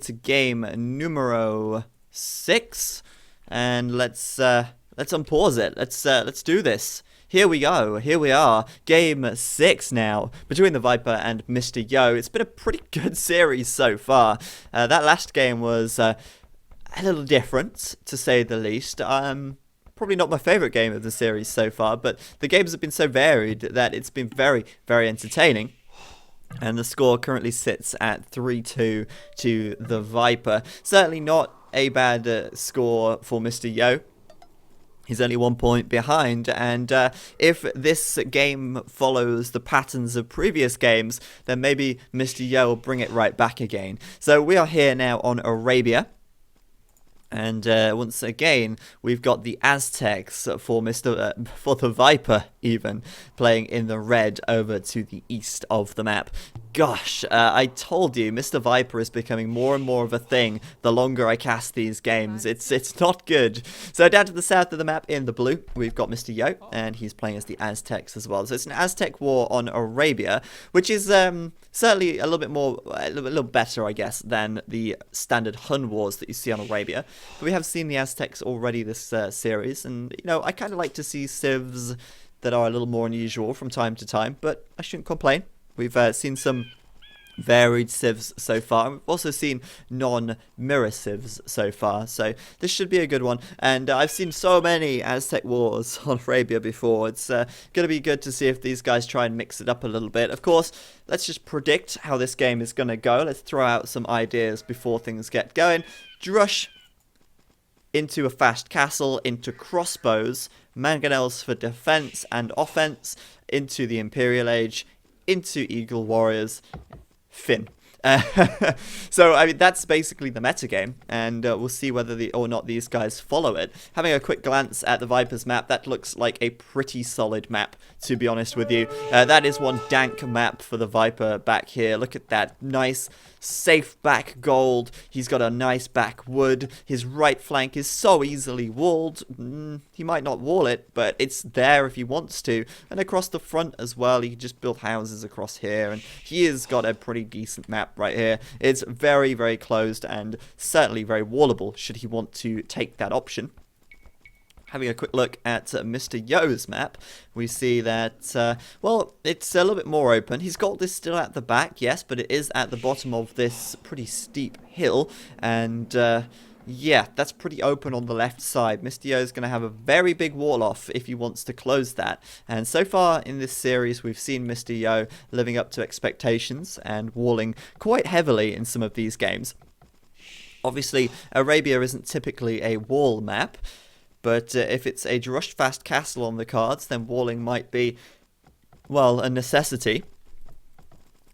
to game numero 6, and let's unpause it. Let's do this. Here we go. Here we are. Game 6 now between the Viper and Mr. Yo. It's been a pretty good series so far. That last game was a little different, to say the least. Probably not my favorite game of the series so far, but the games have been so varied that it's been very, very entertaining. And the score currently sits at 3-2 to the Viper. Certainly not a bad score for Mr. Yo. He's only 1 point behind, and if this game follows the patterns of previous games, then maybe Mr. Yo will bring it right back again. So we are here now on Arabia. And once again, we've got the Aztecs for for the Viper, even playing in the red over to the east of the map. Gosh, I told you, Mr. Viper is becoming more and more of a thing the longer I cast these games. It's not good. So down to the south of the map in the blue, we've got Mr. Yo, and he's playing as the Aztecs as well. So it's an Aztec war on Arabia, which is certainly a little better, I guess, than the standard Hun wars that you see on Arabia. But we have seen the Aztecs already this series, and I kind of like to see civs that are a little more unusual from time to time, but I shouldn't complain. We've seen some varied civs so far, and we've also seen non-mirror civs so far, so this should be a good one. And I've seen so many Aztec wars on Arabia before. It's going to be good to see if these guys try and mix it up a little bit. Of course, let's just predict how this game is going to go. Let's throw out some ideas before things get going. Drush into a fast castle, into crossbows, mangonels for defense and offense, into the Imperial Age, into Eagle Warriors, Finn. So, I mean, that's basically the metagame, and we'll see whether or not these guys follow it. Having a quick glance at the Viper's map, that looks like a pretty solid map, to be honest with you. That is one dank map for the Viper back here. Look at that nice, safe back gold. He's got a nice back wood. His right flank is so easily walled. He might not wall it, but it's there if he wants to. And across the front as well, he can just build houses across here, and he has got a pretty decent map right here. It's very, very closed and certainly very wallable should he want to take that option. Having a quick look at Mr. Yo's map, we see that, well, it's a little bit more open. His gold is still at the back, yes, but it is at the bottom of this pretty steep hill, and yeah, that's pretty open on the left side. Mr. Yo is going to have a very big wall off if he wants to close that. And so far in this series, we've seen Mr. Yo living up to expectations and walling quite heavily in some of these games. Obviously, Arabia isn't typically a wall map, but if it's a Drush fast castle on the cards, then walling might be, well, a necessity,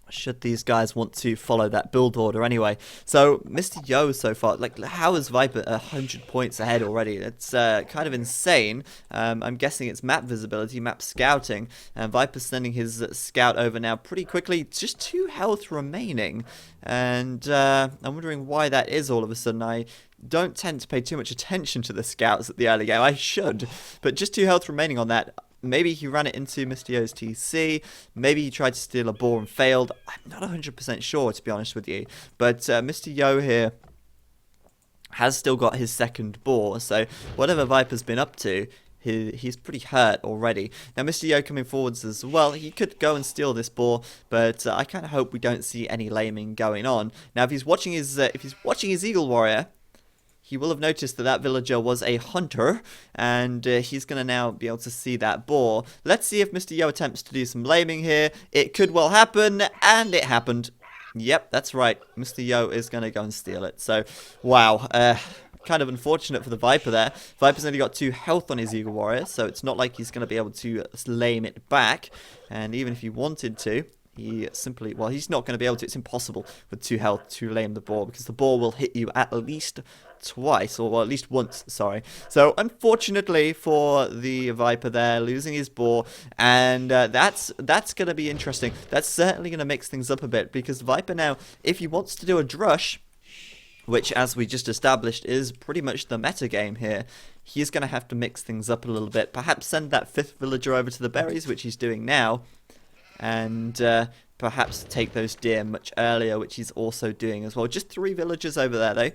should these guys want to follow that build order anyway. So, Mr. Yo so far, like, how is Viper 100 points ahead already? It's kind of insane. I'm guessing it's map visibility, map scouting, and Viper's sending his scout over now pretty quickly. Just 2 health remaining, and I'm wondering why that is all of a sudden. I don't tend to pay too much attention to the scouts at the early game. I should, but just 2 health remaining on that. Maybe he ran it into Mr. Yo's TC. Maybe he tried to steal a boar and failed. I'm not 100% sure, to be honest with you. But Mr. Yo here has still got his second boar. So whatever Viper's been up to, he's pretty hurt already. Now, Mr. Yo coming forwards as well. He could go and steal this boar, but I kind of hope we don't see any laming going on. Now, if he's watching his Eagle Warrior, he will have noticed that that villager was a hunter, and he's going to now be able to see that boar. Let's see if Mr. Yo attempts to do some laming here. It could well happen, and it happened. Yep, that's right. Mr. Yo is going to go and steal it. So, wow. Kind of unfortunate for the Viper there. Viper's only got 2 health on his Eagle Warrior, so it's not like he's going to be able to lame it back. And even if he wanted to, he simply, well, he's not going to be able to. It's impossible with 2 health to lame the boar, because the boar will hit you at least twice, or well, at least once, sorry. So, unfortunately for the Viper there, losing his boar, and that's going to be interesting. That's certainly going to mix things up a bit, because Viper now, if he wants to do a Drush, which, as we just established, is pretty much the meta game here, he's going to have to mix things up a little bit. Perhaps send that 5th villager over to the berries, which he's doing now. and perhaps take those deer much earlier, which he's also doing as well. Just 3 villagers over there, though.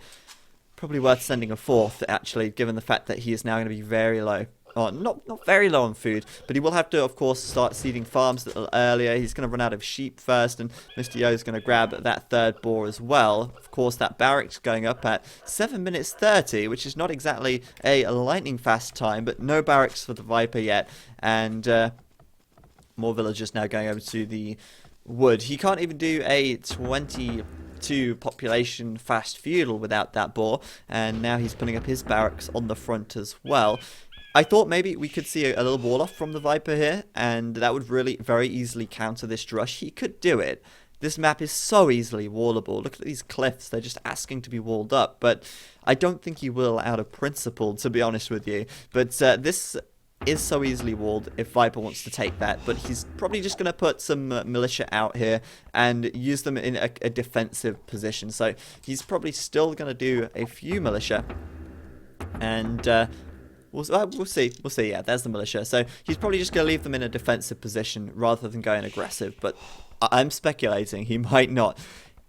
Probably worth sending a 4th, actually, given the fact that he is now going to be very low. Oh, not very low on food, but he will have to, of course, start seeding farms a little earlier. He's going to run out of sheep first, and Mr. Yo is going to grab that 3rd boar as well. Of course, that barracks going up at 7 minutes 30, which is not exactly a lightning fast time, but no barracks for the Viper yet, and more villagers now going over to the wood. He can't even do a 22 population fast feudal without that boar, and now he's putting up his barracks on the front as well. I thought maybe we could see a little wall off from the Viper here, and that would really very easily counter this drush. He could do it. This map is so easily wallable. Look at these cliffs. They're just asking to be walled up, but I don't think he will out of principle, to be honest with you. But this is so easily walled if Viper wants to take that, but he's probably just going to put some militia out here and use them in a defensive position. So he's probably still going to do a few militia, and we'll see. Yeah, there's the militia. So he's probably just going to leave them in a defensive position rather than going aggressive. But I'm speculating he might not.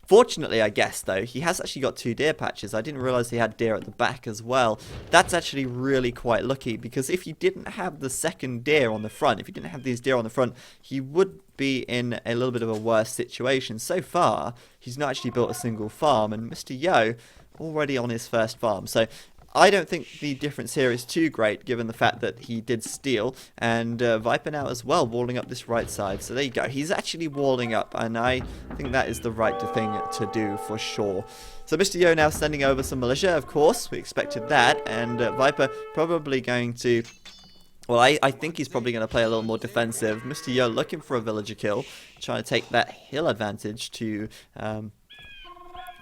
Fortunately, I guess, though, he has actually got 2 deer patches. I didn't realize he had deer at the back as well. That's actually really quite lucky, because if he didn't have the 2nd deer on the front, if he didn't have these deer on the front, he would be in a little bit of a worse situation. So far, he's not actually built a single farm, and Mr. Yo already on his 1st farm. So I don't think the difference here is too great, given the fact that he did steal, and Viper now as well, walling up this right side. So there you go. He's actually walling up, and I think that is the right thing to do for sure. So Mr. Yo now sending over some militia, of course. We expected that, and Viper probably going to... Well, I think he's probably going to play a little more defensive. Mr. Yo looking for a villager kill, trying to take that hill advantage to...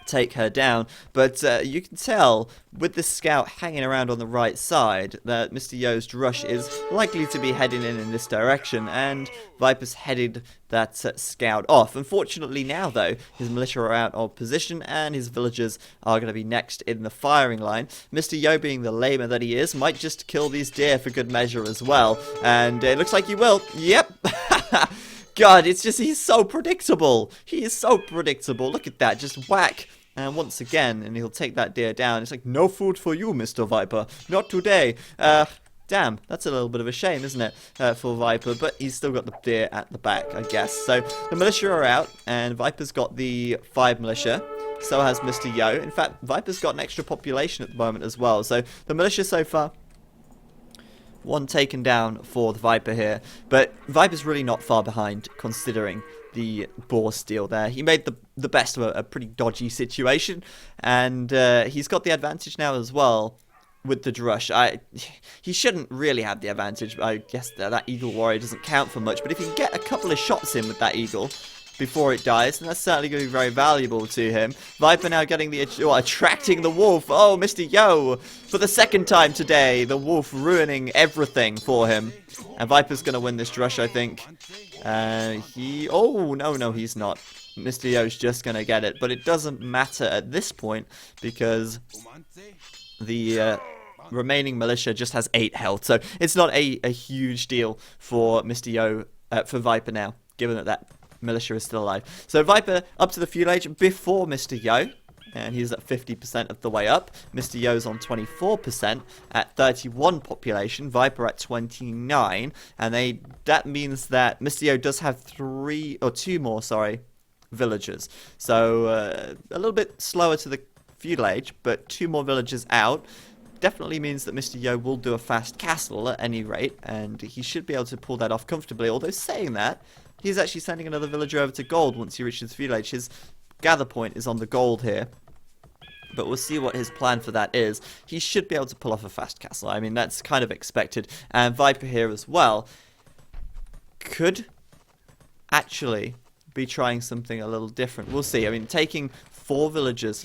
take her down, but you can tell with the scout hanging around on the right side that Mr. Yo's rush is likely to be heading in this direction, and Viper's headed that scout off. Unfortunately now, though, his militia are out of position and his villagers are going to be next in the firing line. Mr. Yo, being the lamer that he is, might just kill these deer for good measure as well, and it looks like he will. Yep. God, it's just, he's so predictable. He is so predictable. Look at that, just whack. And once again, and he'll take that deer down. It's like, no food for you, Mr. Viper. Not today. Damn, that's a little bit of a shame, isn't it, for Viper? But he's still got the deer at the back, I guess. So the militia are out, and Viper's got the 5 militia. So has Mr. Yo. In fact, Viper's got an extra population at the moment as well. So the militia so far, 1 taken down for the Viper here. But Viper's really not far behind, considering the boar steal there. He made the best of a pretty dodgy situation, and he's got the advantage now as well with the drush. He shouldn't really have the advantage. I guess that Eagle Warrior doesn't count for much, but if he can get a couple of shots in with that Eagle before it dies, then that's certainly going to be very valuable to him. Viper now getting attracting the wolf. Oh, Mr. Yo, for the 2nd time today, the wolf ruining everything for him. And Viper's going to win this drush, I think. Oh, no, he's not. Mr. Yo's just going to get it. But it doesn't matter at this point, because the remaining militia just has 8 health. So it's not a huge deal for Mr. Yo, for Viper now, given that militia is still alive. So Viper up to the feudal age before Mr. Yo, and he's at 50% of the way up. Mr. Yo's on 24% at 31 population. Viper at 29, and that means that Mr. Yo does have 2 more, villagers. So a little bit slower to the feudal age, but 2 more villagers out. Definitely means that Mr. Yo will do a fast castle at any rate, and he should be able to pull that off comfortably. Although saying that, he's actually sending another villager over to gold once he reaches feudal age. His gather point is on the gold here, but we'll see what his plan for that is. He should be able to pull off a fast castle. I mean, that's kind of expected. And Viper here as well could actually be trying something a little different. We'll see. I mean, taking 5 villagers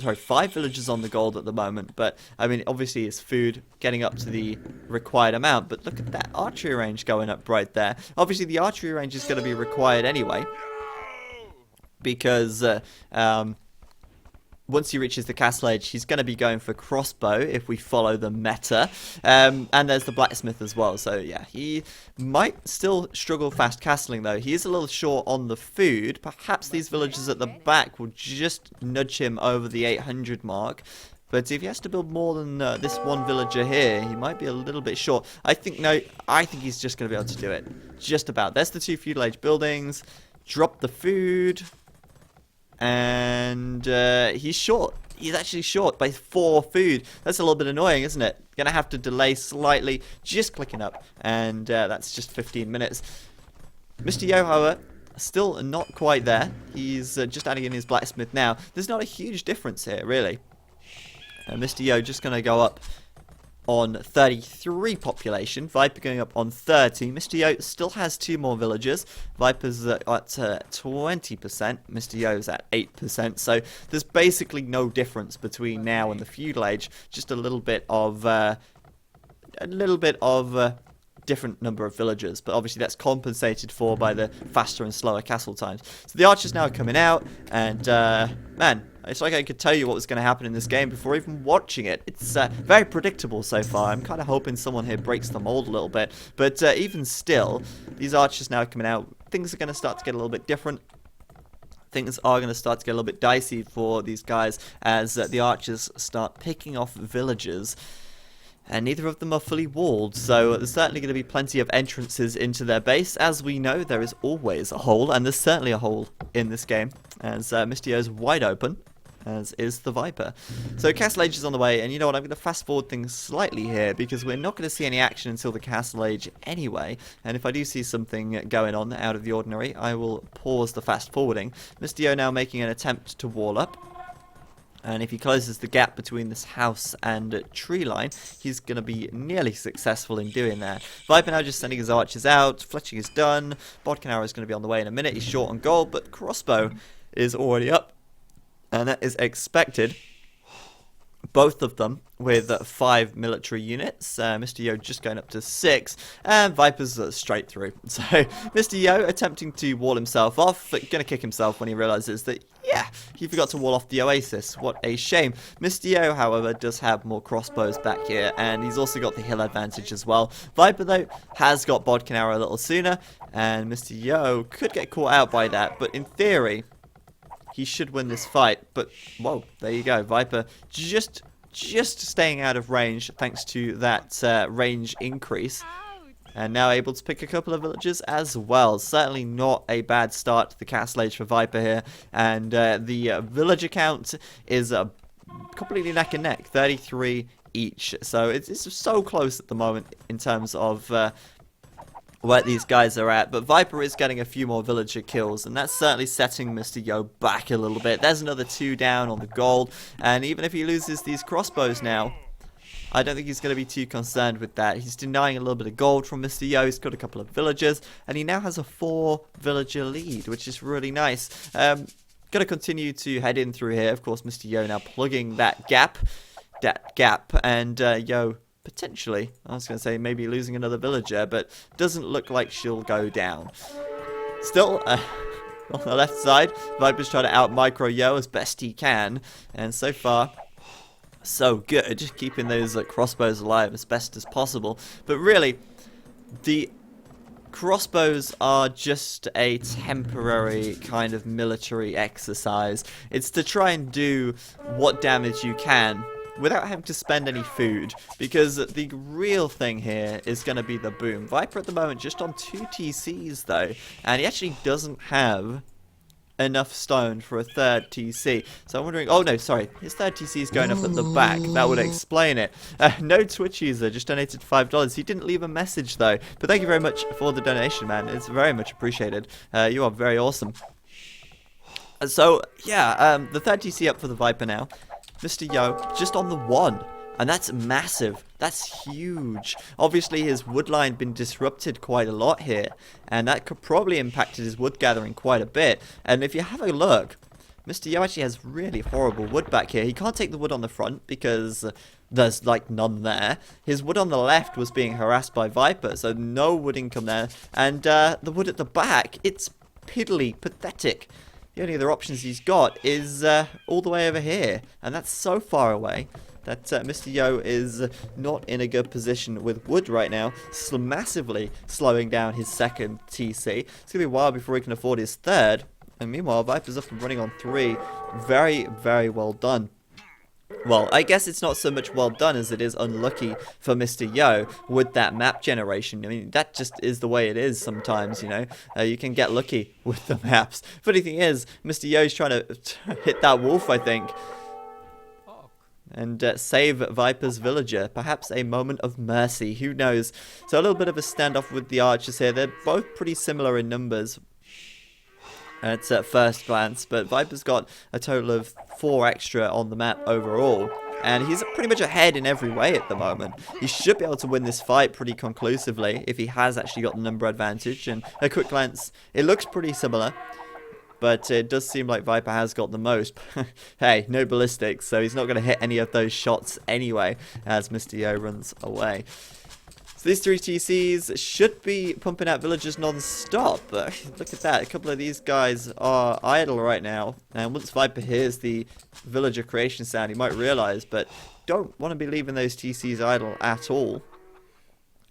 on the gold at the moment, but I mean, obviously it's food getting up to the required amount. But look at that archery range going up right there. Obviously the archery range is going to be required anyway, because once he reaches the castle edge, he's going to be going for crossbow if we follow the meta. And there's the blacksmith as well. So, yeah, he might still struggle fast castling, though. He is a little short on the food. Perhaps these villagers at the back will just nudge him over the 800 mark. But if he has to build more than this one villager here, he might be a little bit short. I think he's just going to be able to do it. Just about. There's the 2 feudal age buildings. Drop the food. And he's short. He's actually short by 4 food. That's a little bit annoying, isn't it? Gonna have to delay slightly. Just clicking up. And that's just 15 minutes. Mr. Yo, however, still not quite there. He's just adding in his blacksmith now. There's not a huge difference here, really. Mr. Yo just gonna go up on 33 population. Viper going up on 30. Mr. Yo still has 2 more villagers. Viper's at 20%. Mr. Yo's at 8%. So there's basically no difference between now and the feudal age. Just a little bit of different number of villagers, but obviously that's compensated for by the faster and slower castle times. So the archers now are coming out, and man, it's like I could tell you what was going to happen in this game before even watching it. It's very predictable so far. I'm kind of hoping someone here breaks the mold a little bit, but even still, these archers now coming out, things are going to start to get a little bit different. Things are going to start to get a little bit dicey for these guys as the archers start picking off villagers. And neither of them are fully walled, so there's certainly going to be plenty of entrances into their base. As we know, there is always a hole, and there's certainly a hole in this game, as Mr. Yo's wide open, as is the Viper. So Castle Age is on the way, and you know what, I'm going to fast forward things slightly here, because we're not going to see any action until the Castle Age anyway, and if I do see something going on out of the ordinary, I will pause the fast forwarding. Mr. Yo now making an attempt to wall up. And if he closes the gap between this house and tree line, he's going to be nearly successful in doing that. Viper now just sending his archers out. Fletching is done. Bodkin arrow is going to be on the way in a minute. He's short on gold, but crossbow is already up. And that is expected. Both of them with 5 military units. Mr. Yo just going up to 6. And Viper's straight through. So Mr. Yo attempting to wall himself off. Going to kick himself when he realizes that, yeah, he forgot to wall off the oasis. What a shame. Mr. Yo, however, does have more crossbows back here. And he's also got the hill advantage as well. Viper, though, has got Bodkin arrow a little sooner. And Mr. Yo could get caught out by that. But in theory, he should win this fight, but whoa, there you go. Viper just staying out of range thanks to that range increase. And now able to pick a couple of villages as well. Certainly not a bad start to the Castle Age for Viper here. And the villager count is completely neck and neck, 33 each. So it's so close at the moment in terms of where these guys are at, but Viper is getting a few more villager kills, and that's certainly setting Mr. Yo back a little bit. There's another 2 down on the gold, and even if he loses these crossbows now, I don't think he's going to be too concerned with that. He's denying a little bit of gold from Mr. Yo. He's got a couple of villagers, and he now has a 4 villager lead, which is really nice. Going to continue to head in through here. Of course, Mr. Yo now plugging that gap, and Yo potentially, I was going to say maybe losing another villager, but doesn't look like she'll go down. Still, on the left side, Viper's trying to out-micro Yo as best he can, and so far, so good, keeping those crossbows alive as best as possible. But really, the crossbows are just a temporary kind of military exercise. It's to try and do what damage you can without having to spend any food, because the real thing here is going to be the boom. Viper at the moment just on 2 TCs though, and he actually doesn't have enough stone for a 3rd TC. So I'm wondering, oh no, sorry, his 3rd TC is going up at the back. That would explain it. No Twitch user just donated $5. He didn't leave a message though, but thank you very much for the donation, man. It's very much appreciated. You are very awesome. So yeah, the 3rd TC up for the Viper now. Mr. Yo just on the 1, and that's massive. That's huge. Obviously, his wood line been disrupted quite a lot here, and that could probably impacted his wood gathering quite a bit. And if you have a look, Mr. Yo actually has really horrible wood back here. He can't take the wood on the front because there's like none there. His wood on the left was being harassed by Viper, so no wood income there. And the wood at the back, it's piddly, pathetic. the only other options he's got is all the way over here. And that's so far away that Mr. Yo is not in a good position with wood right now, massively slowing down his second TC. It's going to be a while before he can afford his third. And meanwhile, Viper's up and running on 3. Very, very well done. Well, I guess it's not so much well done as it is unlucky for Mr. Yo with that map generation. I mean, that just is the way it is sometimes, you know. You can get lucky with the maps. Funny thing is, Mr. Yo's trying to hit that wolf, I think, and save Viper's villager. Perhaps a moment of mercy. Who knows? So a little bit of a standoff with the archers here. They're both pretty similar in numbers. It's at first glance, but Viper's got a total of 4 extra on the map overall, and he's pretty much ahead in every way at the moment. He should be able to win this fight pretty conclusively if he has actually got the number advantage, and at a quick glance, it looks pretty similar, but it does seem like Viper has got the most. Hey, no ballistics, so he's not going to hit any of those shots anyway as Mr. Yo runs away. These 3 TCs should be pumping out villagers non-stop. Look at that. A couple of these guys are idle right now. And once Viper hears the villager creation sound, he might realize, but don't want to be leaving those TCs idle at all.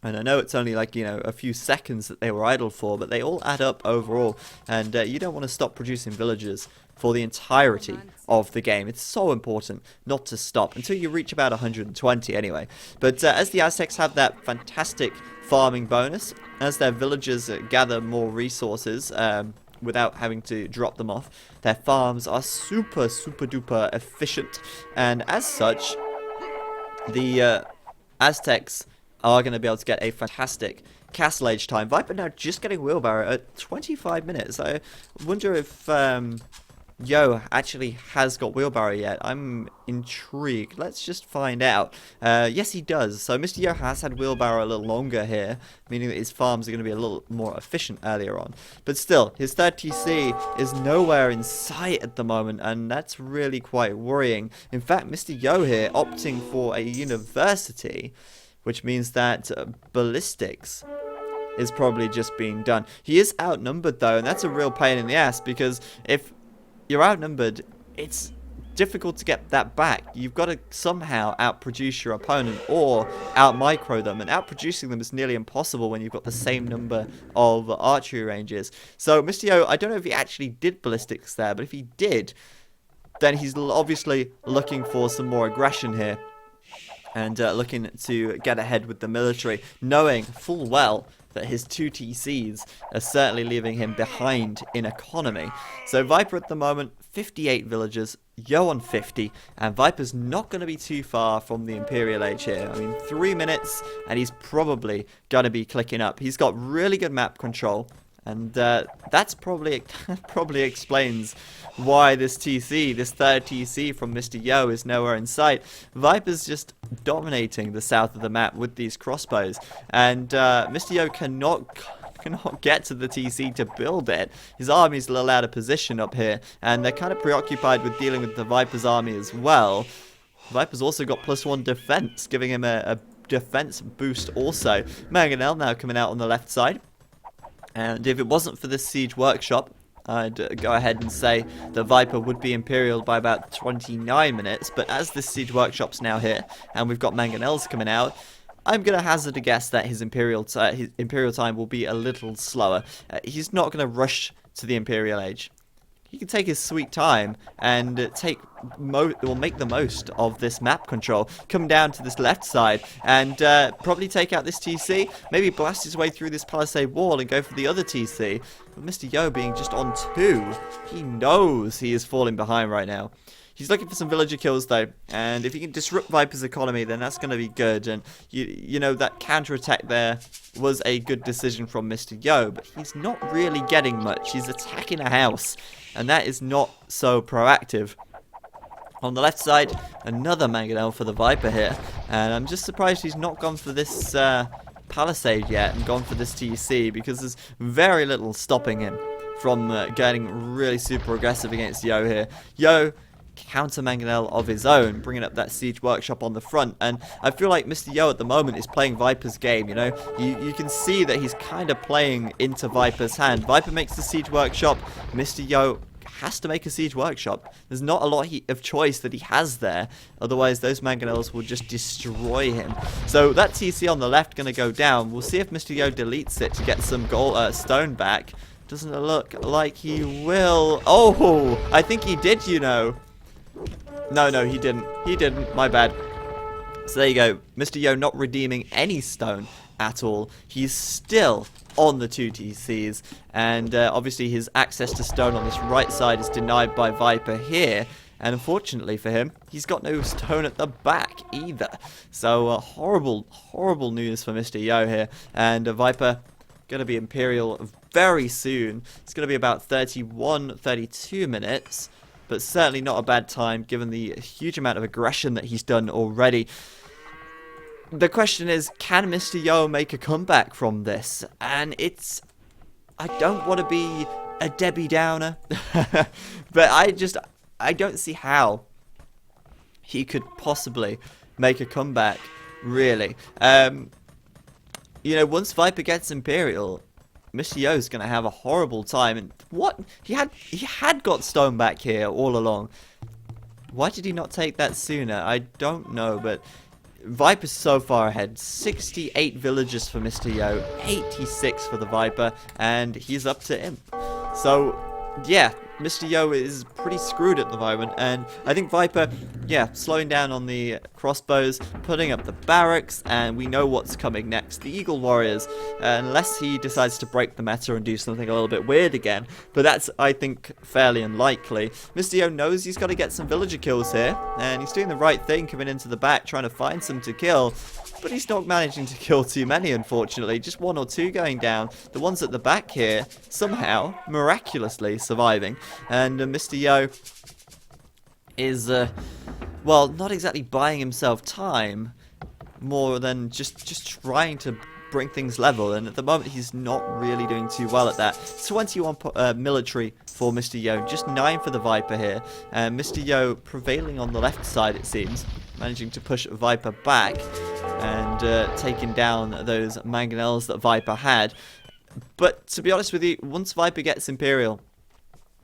And I know it's only like, you know, a few seconds that they were idle for, but they all add up overall. And you don't want to stop producing villagers for the entirety of the game. It's so important not to stop until you reach about 120 anyway. But as the Aztecs have that fantastic farming bonus, as their villagers gather more resources without having to drop them off, their farms are super duper efficient. And as such, the Aztecs are going to be able to get a fantastic castle age time. Viper now just getting wheelbarrow at 25 minutes. I wonder if Yo actually has got wheelbarrow yet. I'm intrigued. Let's just find out. Yes, he does. So Mr. Yo has had wheelbarrow a little longer here, meaning that his farms are going to be a little more efficient earlier on. But still, his third TC is nowhere in sight at the moment, and that's really quite worrying. In fact, Mr. Yo here opting for a university, which means that ballistics is probably just being done. He is outnumbered though, and that's a real pain in the ass, because if you're outnumbered, it's difficult to get that back. You've got to somehow outproduce your opponent or out-micro them, and outproducing them is nearly impossible when you've got the same number of archery ranges. So Mr. Yo, I don't know if he actually did ballistics there, but if he did, then he's obviously looking for some more aggression here. And looking to get ahead with the military, knowing full well that his 2 TCs are certainly leaving him behind in economy. So Viper at the moment, 58 villagers, Yo on 50, and Viper's not going to be too far from the Imperial Age here. I mean, 3 minutes, and he's probably going to be clicking up. He's got really good map control, and that's probably explains why this TC, this third TC from Mr. Yo, is nowhere in sight. Viper's just dominating the south of the map with these crossbows, and Mr. Yo cannot get to the TC to build it. His army's a little out of position up here, and they're kind of preoccupied with dealing with the Viper's army as well. Viper's also got +1 defense, giving him a defense boost also. Mangonel now coming out on the left side. And if it wasn't for this siege workshop, I'd go ahead and say the Viper would be Imperial by about 29 minutes. But as this siege workshop's now here, and we've got Mangonels coming out, I'm going to hazard a guess that his Imperial time will be a little slower. He's not going to rush to the Imperial Age. He can take his sweet time and make the most of this map control. Come down to this left side and probably take out this TC. Maybe blast his way through this palisade wall and go for the other TC. But Mr. Yo being just on 2, he knows he is falling behind right now. He's looking for some villager kills though, and if he can disrupt Viper's economy, then that's going to be good. And you know, that counter-attack there was a good decision from Mr. Yo, but he's not really getting much. He's attacking a house, and that is not so proactive. On the left side, another Mangonel for the Viper here, and I'm just surprised he's not gone for this palisade yet and gone for this TC, because there's very little stopping him from getting really super aggressive against Yo here. Yo counter Mangonel of his own, bringing up that siege workshop on the front, and I feel like Mr. Yo at the moment is playing Viper's game. You know, you can see that he's kind of playing into Viper's hand. Viper makes the siege workshop, Mr. Yo has to make a siege workshop. There's not a lot of choice that he has there. Otherwise, those mangonels will just destroy him. So that TC on the left going to go down. We'll see if Mr. Yo deletes it to get some gold, stone back. Doesn't it look like he will? Oh, I think he did, you know. No, he didn't. He didn't. My bad. So there you go. Mr. Yo not redeeming any stone at all. He's still on the 2 TCs. And obviously his access to stone on this right side is denied by Viper here. And unfortunately for him, he's got no stone at the back either. So horrible, horrible news for Mr. Yo here. And Viper going to be Imperial very soon. It's going to be about 31, 32 minutes. But certainly not a bad time given the huge amount of aggression that he's done already. The question is, can Mr. Yo make a comeback from this? And I don't want to be a Debbie Downer, but I don't see how he could possibly make a comeback, really. You know, once Viper gets Imperial, Mr. Yo's going to have a horrible time. And what? He had got stone back here all along. Why did he not take that sooner? I don't know, but Viper's so far ahead. 68 villagers for Mr. Yo, 86 for the Viper, and he's up to Imp. So, yeah, Mr. Yo is pretty screwed at the moment, and I think Viper, yeah, slowing down on the crossbows, putting up the barracks, and we know what's coming next. The Eagle Warriors, unless he decides to break the meta and do something a little bit weird again, but that's, I think, fairly unlikely. Mr. Yo knows he's got to get some villager kills here, and he's doing the right thing, coming into the back, trying to find some to kill. But he's not managing to kill too many, unfortunately. Just 1 or 2 going down. The ones at the back here, somehow, miraculously surviving. And Mr. Yo is, well, not exactly buying himself time, more than just trying to bring things level. And at the moment, he's not really doing too well at that. 21 military for Mr. Yo, just 9 for the Viper here. And Mr. Yo prevailing on the left side, it seems. Managing to push Viper back and taking down those mangonels that Viper had. But to be honest with you, once Viper gets Imperial,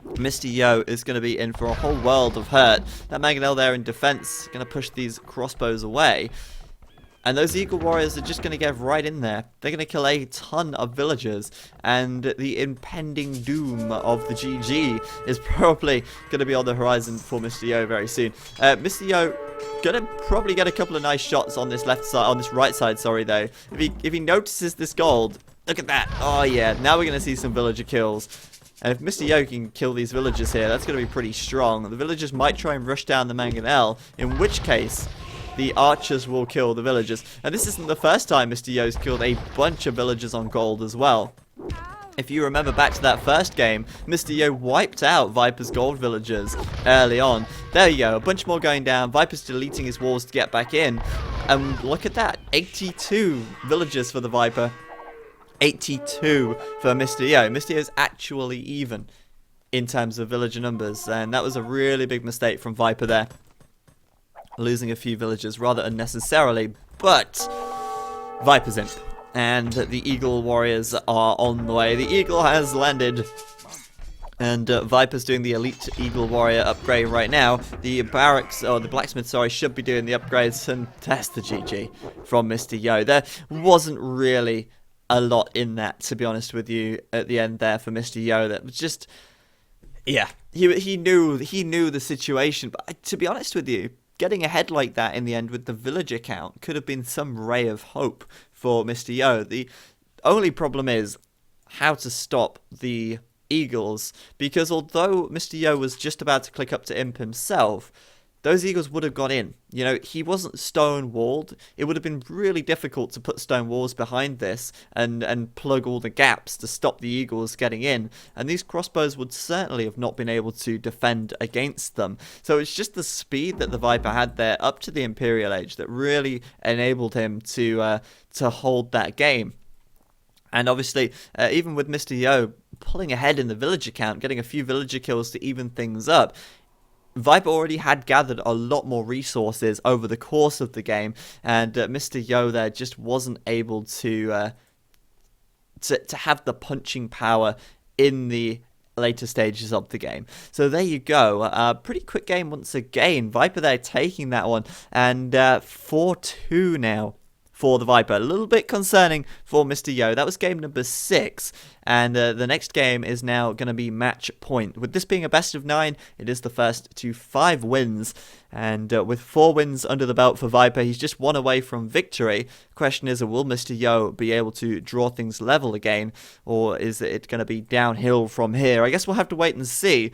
Mr. Yo is going to be in for a whole world of hurt. That mangonel there in defense going to push these crossbows away. And those Eagle Warriors are just going to get right in there. They're going to kill a ton of villagers. And the impending doom of the GG is probably going to be on the horizon for Mr. Yo very soon. Mr. Yo going to probably get a couple of nice shots on this left side, on this right side, sorry, though. If he notices this gold, look at that. Oh, yeah. Now we're going to see some villager kills. And if Mr. Yo can kill these villagers here, that's going to be pretty strong. The villagers might try and rush down the mangonel, in which case the archers will kill the villagers. And this isn't the first time Mr. Yo's killed a bunch of villagers on gold as well. If you remember back to that first game, Mr. Yo wiped out Viper's gold villagers early on. There you go, a bunch more going down. Viper's deleting his walls to get back in. And look at that, 82 villagers for the Viper. 82 for Mr. Yo. Mr. Yo's actually even in terms of villager numbers. And that was a really big mistake from Viper there. Losing a few villagers rather unnecessarily, but Viper's Imp. And the Eagle Warriors are on the way. The Eagle has landed. And Viper's doing the Elite Eagle Warrior upgrade right now. The barracks, or the blacksmith, sorry, should be doing the upgrades. And that's the GG from Mr. Yo. There wasn't really a lot in that, to be honest with you, at the end there for Mr. Yo. That was just, yeah, he knew the situation. But to be honest with you, getting ahead like that in the end with the villager count could have been some ray of hope for Mr. Yo. The only problem is how to stop the Eagles, because although Mr. Yo was just about to click up to Imp himself, those Eagles would have got in. You know, he wasn't stone walled. It would have been really difficult to put stone walls behind this and plug all the gaps to stop the Eagles getting in. And these crossbows would certainly have not been able to defend against them. So it's just the speed that the Viper had there up to the Imperial Age that really enabled him to hold that game. And obviously, even with Mr. Yo pulling ahead in the villager count, getting a few villager kills to even things up, Viper already had gathered a lot more resources over the course of the game, and Mr. Yo there just wasn't able to have the punching power in the later stages of the game. So there you go. Pretty quick game once again. Viper there taking that one, and 4-2 now for the Viper. A little bit concerning for Mr. Yo. That was game number 6, and the next game is now going to be match point. With this being a best of 9, it is the first to 5 wins, and with 4 wins under the belt for Viper, he's just 1 away from victory. Question is, will Mr. Yo be able to draw things level again, or is it going to be downhill from here? I guess we'll have to wait and see.